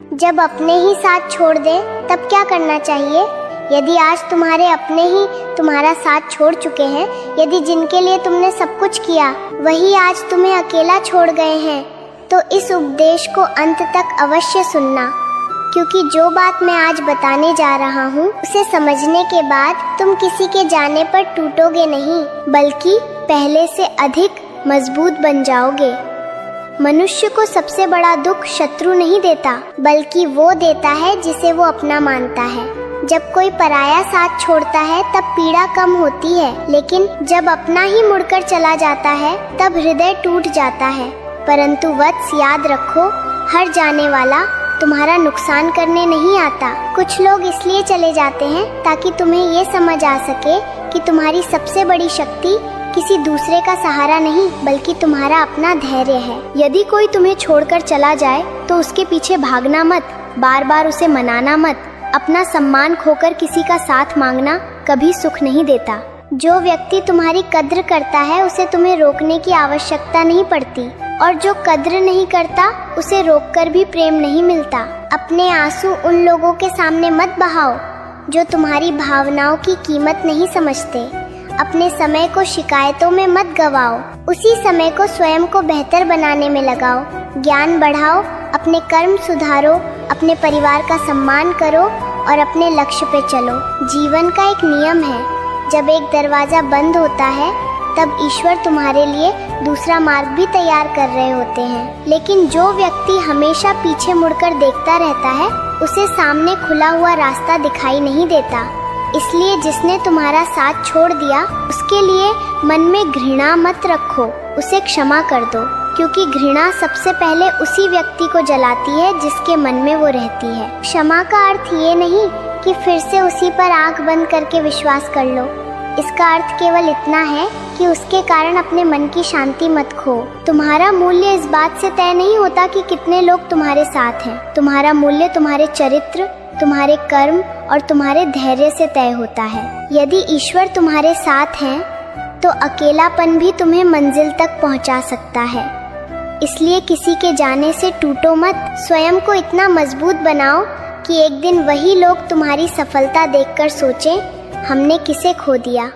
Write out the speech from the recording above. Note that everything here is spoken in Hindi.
जब अपने ही साथ छोड़ दें तब क्या करना चाहिए? यदि आज तुम्हारे अपने ही तुम्हारा साथ छोड़ चुके हैं, यदि जिनके लिए तुमने सब कुछ किया वही आज तुम्हें अकेला छोड़ गए हैं, तो इस उपदेश को अंत तक अवश्य सुनना, क्योंकि जो बात मैं आज बताने जा रहा हूँ उसे समझने के बाद तुम किसी के जाने पर टूटोगे नहीं, बल्कि पहले से अधिक मजबूत बन जाओगे। मनुष्य को सबसे बड़ा दुख शत्रु नहीं देता, बल्कि वो देता है जिसे वो अपना मानता है। जब कोई पराया साथ छोड़ता है तब पीड़ा कम होती है, लेकिन जब अपना ही मुड़कर चला जाता है तब हृदय टूट जाता है। परंतु वत्स, याद रखो, हर जाने वाला तुम्हारा नुकसान करने नहीं आता। कुछ लोग इसलिए चले जाते हैं ताकि तुम्हें ये समझ आ सके कि तुम्हारी सबसे बड़ी शक्ति किसी दूसरे का सहारा नहीं, बल्कि तुम्हारा अपना धैर्य है। यदि कोई तुम्हें छोड़कर चला जाए तो उसके पीछे भागना मत, बार बार उसे मनाना मत। अपना सम्मान खोकर किसी का साथ मांगना कभी सुख नहीं देता। जो व्यक्ति तुम्हारी कद्र करता है उसे तुम्हें रोकने की आवश्यकता नहीं पड़ती, और जो कद्र नहीं करता उसे रोककर भी प्रेम नहीं मिलता। अपने आंसू उन लोगों के सामने मत बहाओ जो तुम्हारी भावनाओं की कीमत नहीं समझते। अपने समय को शिकायतों में मत गवाओ, उसी समय को स्वयं को बेहतर बनाने में लगाओ। ज्ञान बढ़ाओ, अपने कर्म सुधारो, अपने परिवार का सम्मान करो और अपने लक्ष्य पे चलो। जीवन का एक नियम है, जब एक दरवाजा बंद होता है तब ईश्वर तुम्हारे लिए दूसरा मार्ग भी तैयार कर रहे होते हैं। लेकिन जो व्यक्ति हमेशा पीछे मुड़कर देखता रहता है उसे सामने खुला हुआ रास्ता दिखाई नहीं देता। इसलिए जिसने तुम्हारा साथ छोड़ दिया उसके लिए मन में घृणा मत रखो, उसे क्षमा कर दो, क्योंकि घृणा सबसे पहले उसी व्यक्ति को जलाती है जिसके मन में वो रहती है। क्षमा का अर्थ ये नहीं कि फिर से उसी पर आंख बंद करके विश्वास कर लो। इसका अर्थ केवल इतना है कि उसके कारण अपने मन की शांति मत खो। तुम्हारा मूल्य इस बात से तय नहीं होता कि कितने लोग तुम्हारे साथ हैं। तुम्हारा मूल्य तुम्हारे चरित्र, तुम्हारे कर्म और तुम्हारे धैर्य से तय होता है। यदि ईश्वर तुम्हारे साथ हैं तो अकेलापन भी तुम्हें मंजिल तक पहुंचा सकता है। इसलिए किसी के जाने से टूटो मत, स्वयं को इतना मजबूत बनाओ कि एक दिन वही लोग तुम्हारी सफलता देखकर सोचें, हमने किसे खो दिया।